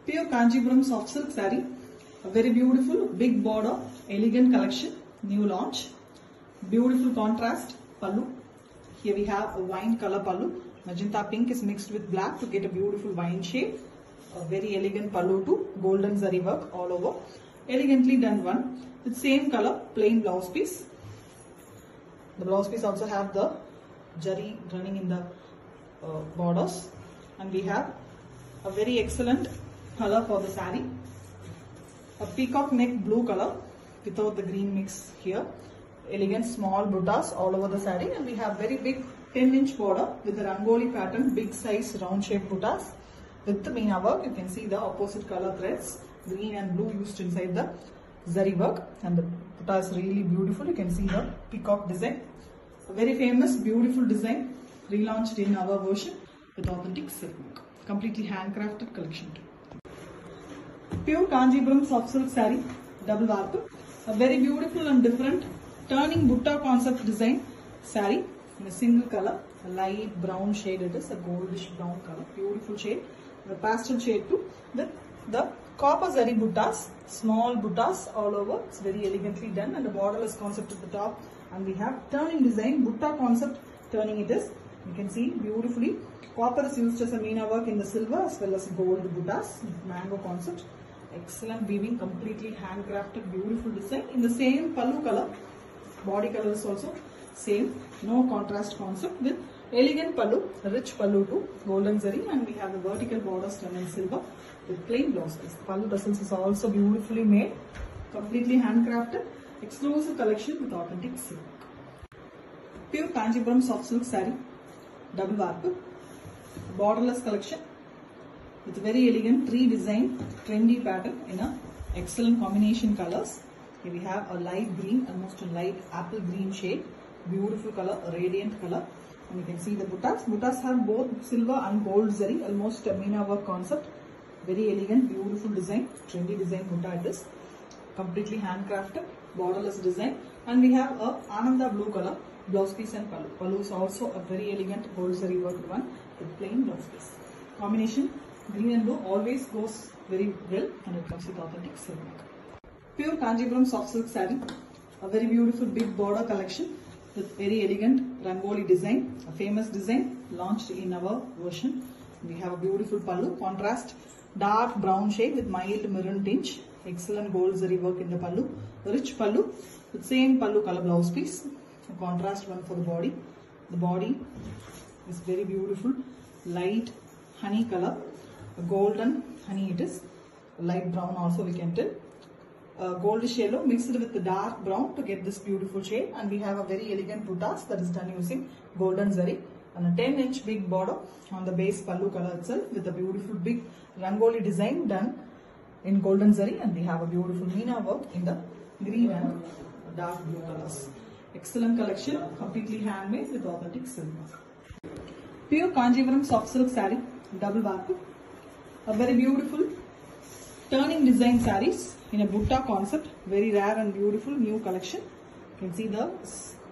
Pure Kanchipuram soft silk saree. A very beautiful big border, elegant collection, new launch. Beautiful contrast pallu. Here we have a wine color pallu. Magenta pink is mixed with black to get a beautiful wine shade. A very elegant pallu too. Golden zari work all over. Elegantly done one. With same color, plain blouse piece. The blouse piece also have the jari running in the borders. And we have a very excellent color for the saree. A peacock neck blue color without the green mix here. Elegant small buttas all over the saree, and we have very big 10-inch border with a rangoli pattern, big size round shaped buttas with the meena work. You can see the opposite color threads, green and blue used inside the zari work, and the butta is really beautiful. You can see the peacock design. A very famous beautiful design relaunched in our version with authentic silk work. Completely handcrafted collection too. Pure Kanchipuram soft silk saree, double warp. A very beautiful and different turning butta concept design saree in a single color, a light brown shade. It is a goldish brown color, beautiful shade, a pastel shade too, with the copper zari buttas, small buttas all over. It's very elegantly done, and a borderless concept at the top, and we have turning design, butta concept turning it is. You can see beautifully copper is used as a meena work in the silver as well as gold buttas, mango concept. Excellent weaving, completely handcrafted, beautiful design in the same pallu color. Body color is also same, no contrast concept with elegant pallu, rich pallu too, golden zari, and we have the vertical borders done in silver with plain blouse piece. Pallu tassels is also beautifully made, completely handcrafted, exclusive collection with authentic silk. Pure Kanchipuram soft silk saree, double warp, borderless collection with very elegant tree design, trendy pattern in a excellent combination colors. Here we have a light green, almost a light apple green shade, beautiful color, a radiant color, and you can see the buttas. Buttas have both silver and gold zari, almost a meena work concept. Very elegant, beautiful design, trendy design butta it is, completely handcrafted, borderless design, and we have a Ananda blue color blouse piece and pallu. Pallu is also a very elegant gold zari work one with plain blouse piece. Combination green and blue always goes very well, and it comes with authentic silk work. Pure Kanchipuram soft silk saree, a very beautiful big border collection with very elegant rangoli design, a famous design launched in our version. We have a beautiful pallu, contrast dark brown shade with mild maroon tinge, excellent gold zari work in the pallu, rich pallu with same pallu color blouse piece, a contrast one for the body. The body is very beautiful, light honey color, a golden honey it is, light brown also we can tell. Goldish yellow mixed with the dark brown to get this beautiful shade, and we have a very elegant buttas that is done using golden zari and a 10-inch big border on the base pallu color itself with a beautiful big rangoli design done in golden zari, and we have a beautiful meena work in the green and dark blue colors. Excellent collection, completely handmade with authentic silk. Pure Kanchipuram soft silk saree, double warp. A very beautiful turning design sarees in a butta concept, very rare and beautiful new collection. You can see the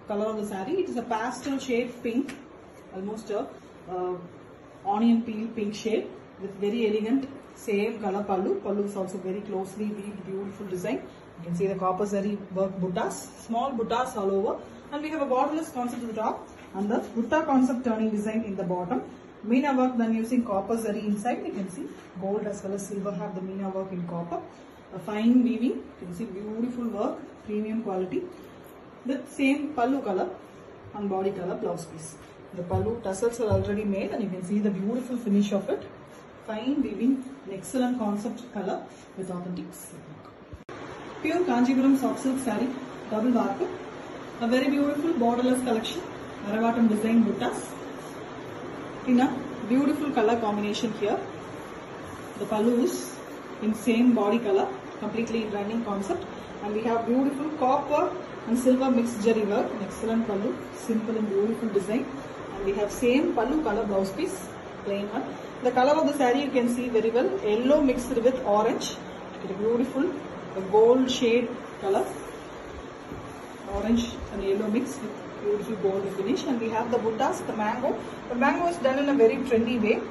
color of the saree. It is a pastel shade pink, almost a onion peel pink shade with very elegant same color pallu. Pallu is also very closely weaved, beautiful design. You can see the copper zari work buttas, small buttas all over, and we have a borderless concept at the top and the butta concept turning design in the bottom. Meena work done using copper zari inside. You can see gold as well as silver have the meena work in copper. A fine weaving, you can see beautiful work, premium quality with same pallu color and body color blouse piece. The pallu tassels are already made, and you can see the beautiful finish of it. Fine weaving, an excellent concept color with authentic silk. Pure Kanchipuram soft silk saree, double warp. A very beautiful borderless collection, Aravatam design buttas in a beautiful color combination here. The pallu is in same body color, completely running concept, and we have beautiful copper and silver mixed jari work, an excellent pallu, simple and beautiful design, and we have same pallu color blouse piece, plain one. The color of the saree you can see very well, yellow mixed with orange, a beautiful gold shade color, orange and yellow mix with beautiful gold finish, and we have the buttas, the mango. The mango is done in a very trendy way,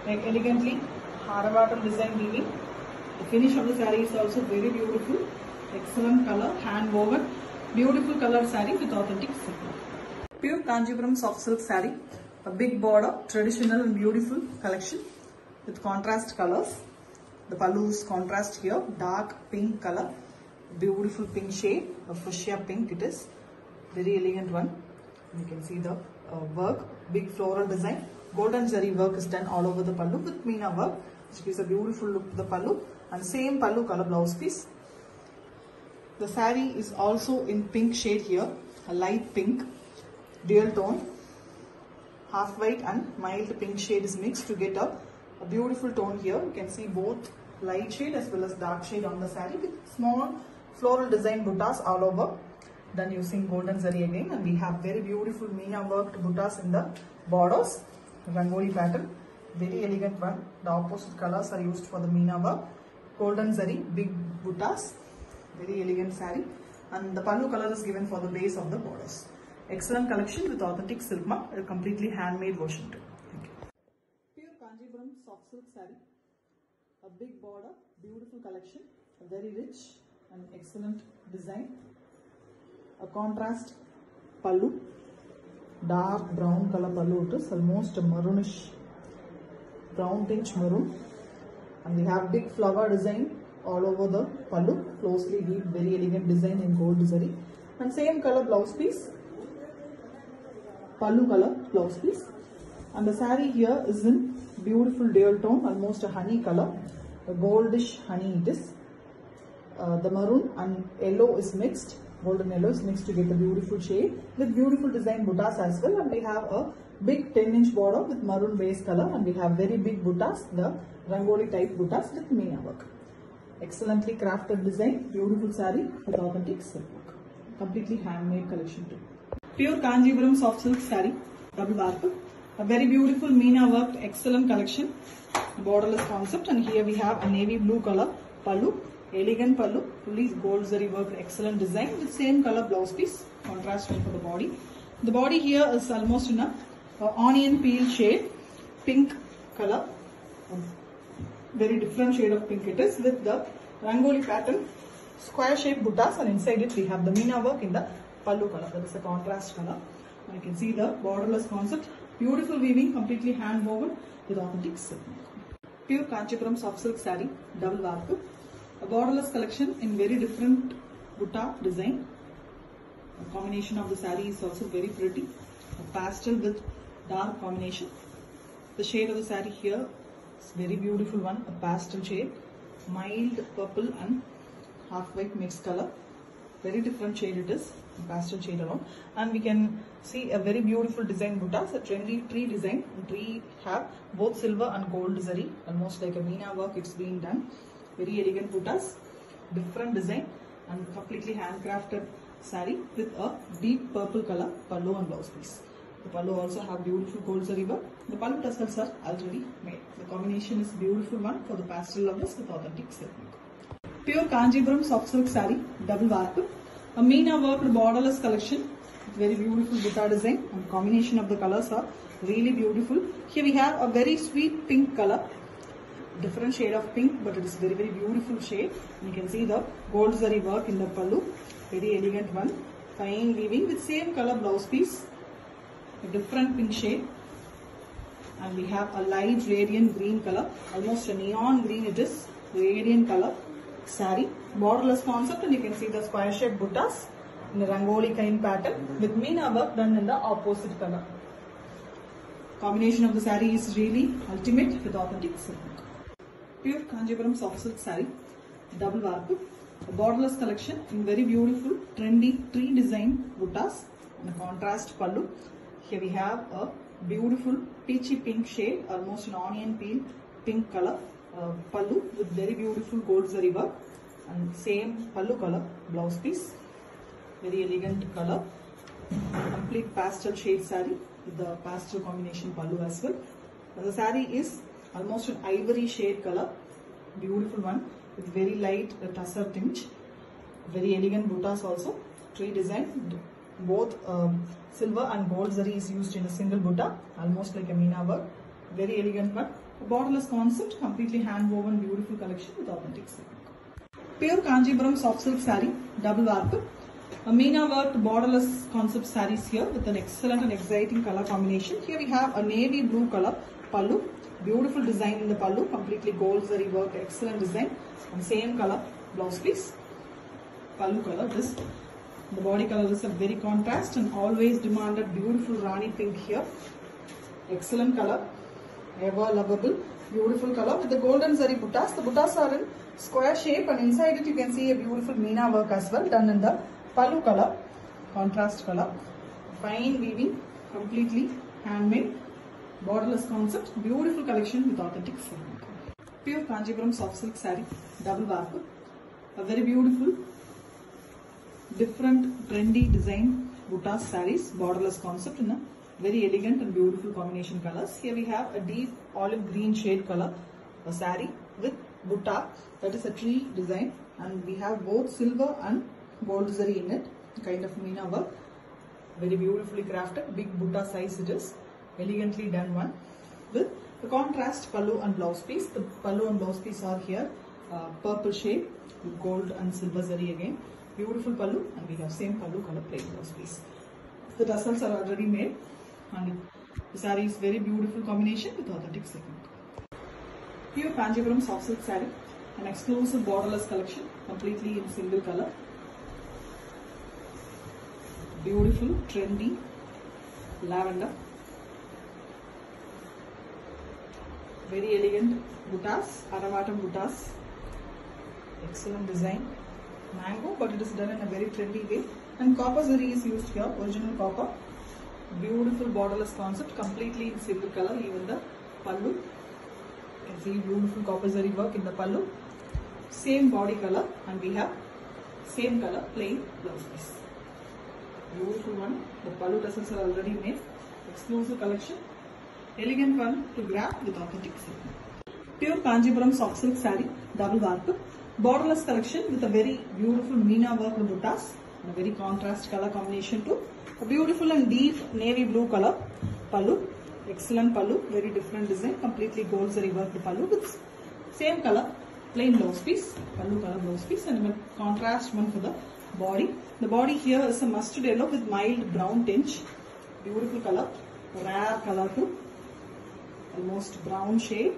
like elegantly Haravatam design weaving. The finish of the saree is also very beautiful. Excellent color, hand woven, beautiful color saree with authentic silk. Pure Kanjipuram soft silk saree. A big border, traditional and beautiful collection with contrast colors. The pallu is contrast here, dark pink color, beautiful pink shade, a fuchsia pink it is, very elegant one. You can see the work, big floral design, golden zari work is done all over the pallu with meena work, which gives a beautiful look to the pallu, and same pallu color blouse piece. The saree is also in pink shade here, a light pink, dual tone, half white and mild pink shade is mixed to get a beautiful tone here. You can see both light shade as well as dark shade on the saree with small floral design buttas all over, done using golden zari again, and we have very beautiful meena worked buttas in the borders, rangoli pattern, very elegant one. The opposite colors are used for the meena work, golden zari, big buttas, very elegant saree, and the pallu color is given for the base of the borders. Excellent collection with authentic silk mark, a completely handmade version too. Thank you. Pure Kanjipuram soft silk saree, a big border, beautiful collection, a very rich and excellent design, a contrast pallu, dark brown color pallu it is, almost a maroonish brown tinge maroon, and we have big flower design all over the pallu, closely weaved, very elegant design in gold zari, and same color blouse piece, pallu color blouse piece, and the saree here is in beautiful dual tone, almost a honey color, a goldish honey it is. The maroon and yellow is mixed, golden yellow is mixed to get a beautiful shade with beautiful design buttas as well, and we have a big 10-inch border with maroon base color, and we have very big buttas, the rangoli type buttas with meena work. Excellently crafted design, beautiful saree with authentic silk work, completely handmade collection too. Pure Kanjipuram soft silk saree, double bark, a very beautiful meena worked excellent collection, borderless concept, and here we have a navy blue color pallu, elegant pallu, fully gold zari worked excellent design with same color blouse piece, contrast one for the body. The body here is almost in a onion peel shade, pink color, very different shade of pink it is, with the rangoli pattern, square shaped buttas, and inside it we have the meena work in the pallu color, that is a contrast color. And you can see the borderless concept, beautiful weaving, completely hand woven with authentic silk. Pure Kanchipuram soft silk saree, double varku, a borderless collection in very different butta design. The combination of the saree is also very pretty, a pastel with dark combination. The shade of the saree here is very beautiful one, a pastel shade, mild purple and half white mixed color, very different shade it is, a pastel shade alone, and we can see a very beautiful design buttas, a trendy tree design. Tree have both silver and gold zari, almost like a meena work it's been done, very elegant buttas, different design and completely handcrafted saree with a deep purple color pallu and blouse piece. The pallu also have beautiful gold zari work. The pallu tassels are already made. The combination is beautiful one for the pastel lovers with authentic silk. Pure Kanjipuram soft silk saree, double varku, a meena worked borderless collection, very beautiful butta design, and combination of the colors are really beautiful. Here we have a very sweet pink color, different shade of pink, but it is very beautiful shade. And you can see the gold zari work in the pallu, very elegant one, fine weaving with same color blouse piece, a different pink shade, and we have a light radiant green color, almost a neon green it is, radiant color saree, borderless concept, and you can see the square shaped buttas in the rangoli kind pattern with meena work done in the opposite color. Combination of the saree is really ultimate with authentic silk. Pure Kanjipuram soft silk saree, double varku, a borderless collection in very beautiful trendy tree design buttas and a contrast pallu. Here we have a beautiful peachy pink shade, almost an onion peel pink color pallu with very beautiful gold zari work, and same pallu color blouse piece, very elegant color, complete pastel shade saree with the pastel combination pallu as well. The saree is almost an ivory shade color, beautiful one with very light tussar tinge, very elegant buttas also, tree design, both silver and gold zari is used in a single butta, almost like a meena work, very elegant one. A borderless concept, completely hand woven, beautiful collection with authentic silk. Pure Kanjipuram soft silk saree, double warp. A Meena worked borderless concept sarees here with an excellent and exciting color combination. Here we have a navy blue color pallu, beautiful design in the pallu, completely gold zari work, excellent design, and same color blouse piece. Pallu color, this the body color is a very contrast and always demanded beautiful Rani pink here. Excellent color, ever lovable, beautiful color with the golden zari buttas. The buttas are in square shape and inside it you can see a beautiful Meena work as well done in the pallu color, contrast color, fine weaving, completely handmade, borderless concept, beautiful collection with authentic silk. Pure Kanjipuram soft silk saree, double warp, a very beautiful, different trendy design buttas sarees, borderless concept in a very elegant and beautiful combination colors. Here we have a deep olive green shade color, a saree with butta, that is a tree design, and we have both silver and gold zari in it, kind of Meena work, very beautifully crafted, big butta size it is, elegantly done one, with the contrast pallu and blouse piece. The pallu and blouse piece are here, purple shade with gold and silver zari again, beautiful pallu, and we have same pallu color plain blouse piece. The tassels are already made and the saree is very beautiful combination with authentic silk. Pure Kanjipuram soft silk saree, an exclusive borderless collection, completely in single color. Beautiful, trendy, lavender. Very elegant buttas, Aravatam buttas. Excellent design. Mango, but it is done in a very trendy way. And copper zari is used here, original copper. Beautiful borderless concept, completely in silver color, even the pallu. You can see beautiful copper zari work in the pallu. Same body color, and we have same color plain blouse piece. Beautiful one. The pallu tassels are already made. Exclusive collection. Elegant one to grab with authentic silk. Pure Kanjipuram soft silk saree, double warp. Borderless collection with a very beautiful Meena work with buttas. And a very contrast color combination too. A beautiful and deep navy blue color pallu. Excellent pallu. Very different design. Completely gold zari work with pallu with same color plain blouse piece. Pallu color blouse piece and a contrast one for the body. The body here is a mustard yellow with mild brown tinge. Beautiful color, rare color too. Almost brown shade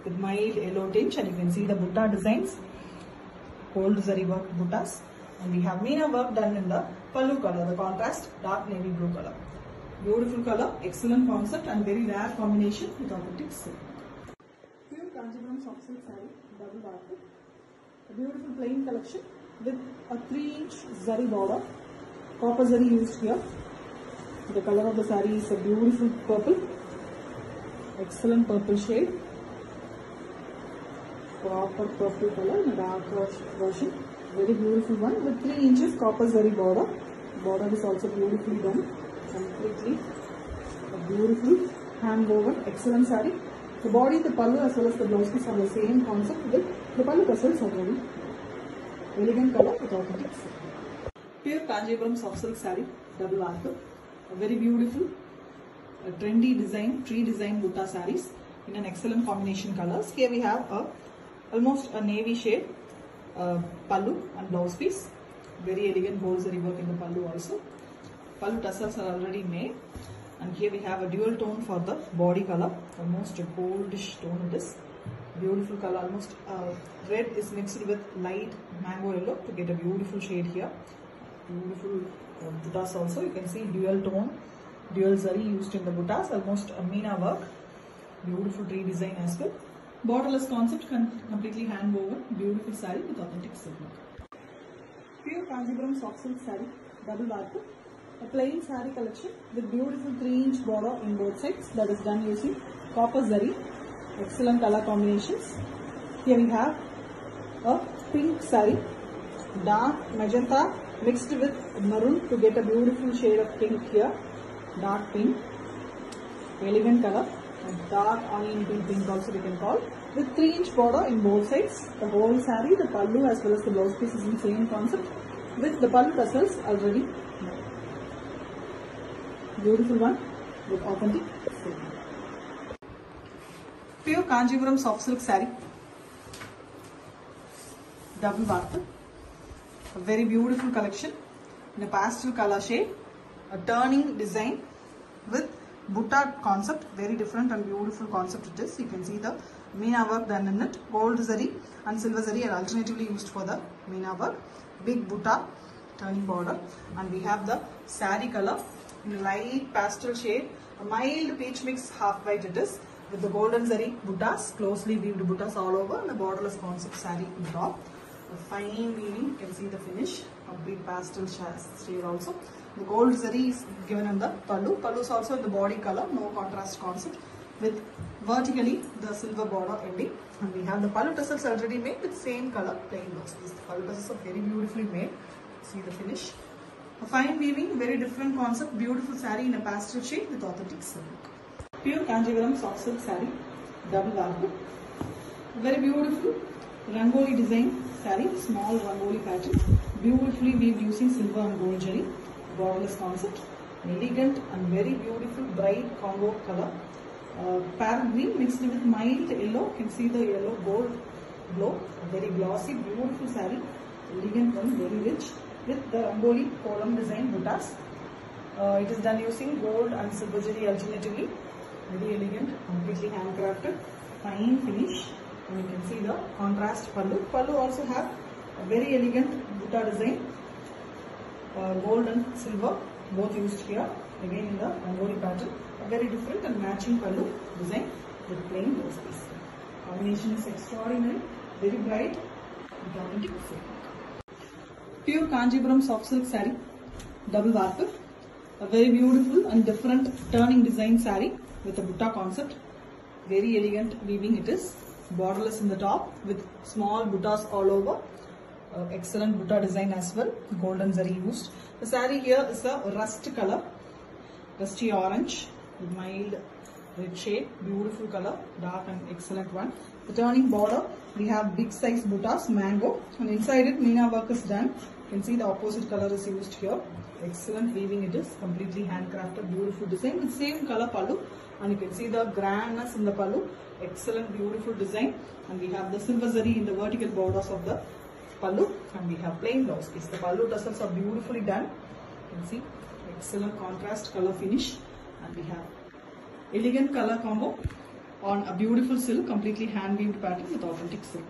with mild yellow tinge, and you can see the butta designs, gold zari work buttas, and we have Meena work done in the pallu color, the contrast dark navy blue color. Beautiful color, excellent concept and very rare combination with authentic silk. Pure Kanjipuram soft silk saree, double warp. A beautiful plain collection with a 3-inch zari border, copper zari used here. The color of the saree is a beautiful purple, excellent purple shade, proper purple color in a dark version, very beautiful one with 3 inches copper zari border. Border is also beautifully done, completely a beautiful hand woven, excellent saree. The body, the pallu as well as the blouse piece are the same concept with the pallu tassels already. Elegant color with authentic silk. Pure Kanjipuram soft silk saree, double warp. A very beautiful, trendy design, tree design butta sarees in an excellent combination colors. Here we have almost a navy shade pallu and blouse piece. Very elegant gold zari work in the pallu also. Pallu tassels are already made. And here we have a dual tone for the body color, almost a goldish tone it is. Beautiful color, almost red is mixed with light mango yellow to get a beautiful shade here. Beautiful buttas also, you can see dual tone, dual zari used in the buttas, almost a Meena work. Beautiful tree design as well. Borderless concept, completely hand woven, beautiful saree with authentic silk. Pure Kanjipuram soft silk saree, double warp. A plain saree collection with beautiful 3-inch border in both sides that is done using copper zari. Excellent color combinations. Here we have a pink saree, dark magenta mixed with maroon to get a beautiful shade of pink here. Dark pink, elegant color, and dark onion pink also we can call. With 3-inch border in both sides. The whole saree, the pallu as well as the blouse piece is in same concept with the pallu tassels already made. Beautiful one with authentic silk. Pure Kanjivaram soft silk saree, double warp, a very beautiful collection in a pastel color shade, a turning design with butta concept, very different and beautiful concept it is. You can see the Meena work done in it, gold zari and silver zari are alternatively used for the Meena work, big butta turning border, and we have the saree color in light pastel shade, a mild peach mix half white it is, with the golden zari buttas, closely weaved buttas all over, and a borderless concept saree on top. A fine weaving, you can see the finish, complete pastel shade also. The gold zari is given in the pallu. Pallu is also in the body color, no contrast concept, with vertically the silver border ending. And we have the pallu tassels already made with same color plain blouse. These pallu tassels are very beautifully made. See the finish. A fine weaving, very different concept, beautiful saree in a pastel shade with authentic silk. Pure Kanjivaram soft silk saree, double warp. Very beautiful rangoli design saree, small rangoli pattern, beautifully weaved using silver and gold jari, borderless concept, elegant and very beautiful bright combo color. Parrot green mixed with mild yellow, you can see the yellow gold glow, very glossy, beautiful saree, elegant one, very rich, with the rangoli column design buttas. It is done using gold and silver jari alternatively. Very elegant, completely handcrafted, fine finish, and you can see the contrast pallu. Pallu also have a very elegant butta design, gold and silver both used here, again in the rangoli pattern. A very different and matching pallu design with plain blouse piece. Combination is extraordinary, very bright and authentic silk. Pure Kanjivaram soft silk saree, double warp, a very beautiful and different turning design saree with a butta concept, very elegant weaving it is, borderless in the top with small buttas all over, excellent butta design as well, golden zari used. The saree here is a rust color, rusty orange with mild red shade, beautiful color, dark and excellent one. The turning border, we have big size buttas, mango, and inside it Meena work is done. You can see the opposite color is used here. Excellent weaving it is, completely handcrafted, beautiful design with same color pallu, and you can see the grandness in the pallu, excellent beautiful design, and we have the silver zari in the vertical borders of the pallu, and we have plain blouse piece. The pallu tassels are beautifully done, you can see excellent contrast color finish, and we have elegant color combo on a beautiful silk, completely hand weaved pattern with authentic silk.